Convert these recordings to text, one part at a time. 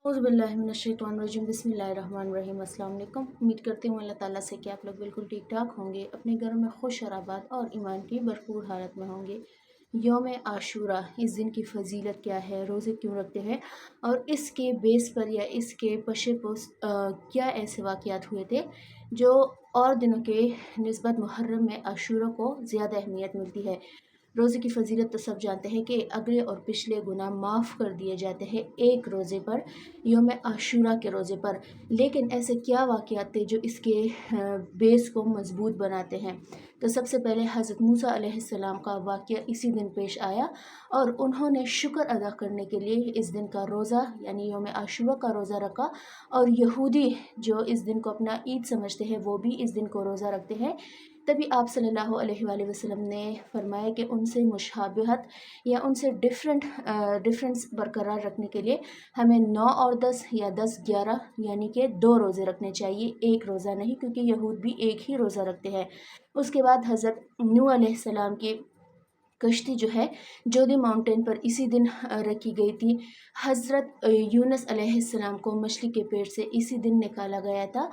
औज़ुबिल्लाहिमिनश्शैतानिर्रजीम बिस्मिल्लाहिर्रहमानिर्रहीम। अस्सलाम वालेकुम। उम्मीद करती हूँ अल्लाह ताला से कि आप लोग बिल्कुल ठीक ठाक होंगे, अपने घरों में खुश और आबाद और ईमान की भरपूर हालत में होंगे। यौम आशूरा, इस दिन की फ़जीलत क्या है, रोज़े क्यों रखते हैं और इसके बेस पर या इसके पशे पोस क्या ऐसे वाक़यात हुए थे जो और दिनों के निस्बत मुहर्रम में आशूरा को ज़्यादा अहमियत मिलती है। रोज़े की फ़जीलत तो सब जानते हैं कि अगले और पिछले गुनाह माफ़ कर दिए जाते हैं एक रोज़े पर, यौम आशूरा के रोज़े पर। लेकिन ऐसे क्या वाक़यात थे जो इसके बेस को मज़बूत बनाते हैं। तो सबसे पहले हज़रत मूसा अलैहिस्सलाम का वाक़या इसी दिन पेश आया और उन्होंने शुक्र अदा करने के लिए इस दिन का रोज़ा यानी यौम आशूरा का रोज़ा रखा। और यहूदी जो इस दिन को अपना ईद समझते हैं वो भी इस दिन को रोज़ा रखते हैं। तभी आप सल्लल्लाहु अलैहि वसल्लम ने फरमाया कि उनसे मुशाबहत या उनसे डिफरेंस बरकरार रखने के लिए हमें 9 और 10 या 10-11 यानी कि 2 रोज़े रखने चाहिए, एक रोज़ा नहीं, क्योंकि यहूद भी एक ही रोज़ा रखते हैं। उसके बाद हज़रत नूह अलैहिस्सलाम की कश्ती जो है जोदी माउंटेन पर इसी दिन रखी गई थी। हज़रत यूनुस अलैहिस्सलाम को मछली के पेट से इसी दिन निकाला गया था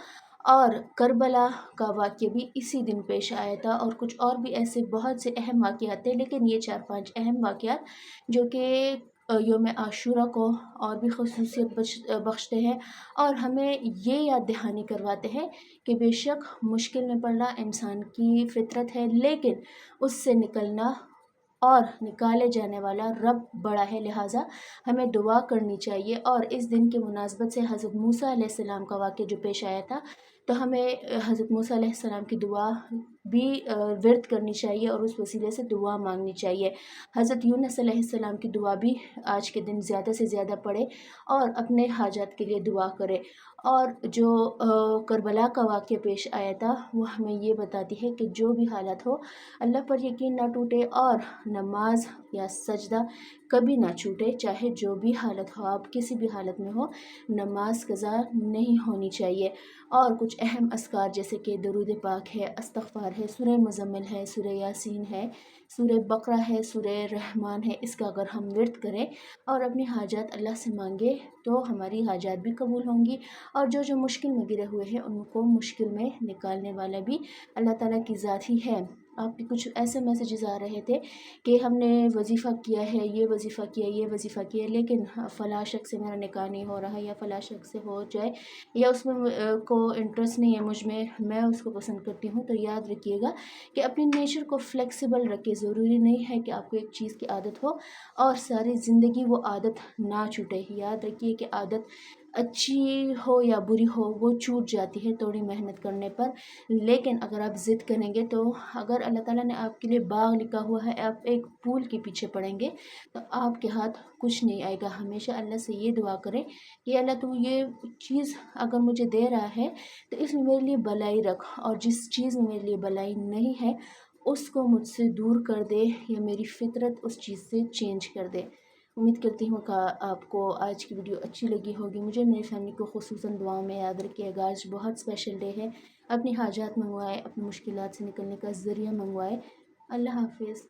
और करबला का वाक़या भी इसी दिन पेश आया था। और कुछ और भी ऐसे बहुत से अहम वाक़यात थे, लेकिन ये 4-5 अहम वाक़यात जो कि यौम आशूरा को और भी ख़ुसूसियत बख्शते हैं और हमें ये याद दहानी करवाते हैं कि बेशक मुश्किल में पड़ना इंसान की फ़ितरत है, लेकिन उससे निकलना और निकाले जाने वाला रब बड़ा है, लिहाजा हमें दुआ करनी चाहिए। और इस दिन के मुनासबत से हज़रत मूसा अलैहिस्सलाम का वाक़या जो पेश आया था, तो हमें हज़रत मूसा अलैहिस्सलाम की दुआ भी विर्द करनी चाहिए और उस वसीले से दुआ मांगनी चाहिए। हज़रत यूनुस अलैहिस्सलाम की दुआ भी आज के दिन ज़्यादा से ज़्यादा पढ़े और अपने हाजात के लिए दुआ करे। और जो करबला का वाक़या पेश आया था वो हमें ये बताती है कि जो भी हालत हो, अल्लाह पर यकीन ना टूटे और नमाज या सजदा कभी ना छूटे, चाहे जो भी हालत हो, आप किसी भी हालत में हो, नमाज कज़ा नहीं होनी चाहिए। और कुछ अहम अस्कार जैसे कि दरूद पाक है, इस्तग़फ़ार है, सूरह मुज़म्मिल है, सूरह यासीन है, सूरह बकरा है, सूरह रहमान है, इसका अगर हम विर्द करें और अपनी हाजात अल्लाह से मांगे तो हमारी हाजात भी कबूल होंगी। और जो मुश्किल में गिरे हुए हैं उनको मुश्किल में निकालने वाला भी अल्लाह ताला की ज़ात ही है। आपके कुछ ऐसे मैसेजेस आ रहे थे कि हमने वजीफ़ा किया है, ये वजीफ़ा किया, ये वजीफ़ा किया, लेकिन फ़लाँ शख्स से मेरा निकाह नहीं हो रहा है या फ़लाँ शख्स से हो जाए या उसमें को इंटरेस्ट नहीं है मुझ में, मैं उसको पसंद करती हूँ। तो याद रखिएगा कि अपने नेचर को फ्लेक्सिबल रखें। ज़रूरी नहीं है कि आपको एक चीज़ की आदत हो और सारी ज़िंदगी वो आदत ना छूटे। याद रखिए कि आदत अच्छी हो या बुरी हो वो छूट जाती है थोड़ी मेहनत करने पर, लेकिन अगर आप ज़िद करेंगे तो अगर अल्लाह ताला ने आपके लिए बाग लिखा हुआ है, आप एक फूल के पीछे पड़ेंगे तो आपके हाथ कुछ नहीं आएगा। हमेशा अल्लाह से ये दुआ करें कि अल्लाह तू ये चीज़ अगर मुझे दे रहा है तो इसमें मेरे लिए भलाई रख, और जिस चीज़ में मेरे लिए भलाई नहीं है उसको मुझसे दूर कर दे या मेरी फ़ितरत उस चीज़ से चेंज कर दे। उम्मीद करती हूँ कि आपको आज की वीडियो अच्छी लगी होगी। मुझे मेरी फैमिली को ख़ुसूसन दुआओं में याद रखिएगा। आज बहुत स्पेशल डे है। अपनी हाजात मंगवाएँ, अपनी मुश्किलात से निकलने का ज़रिया मंगवाएँ। अल्लाह हाफ़िज़।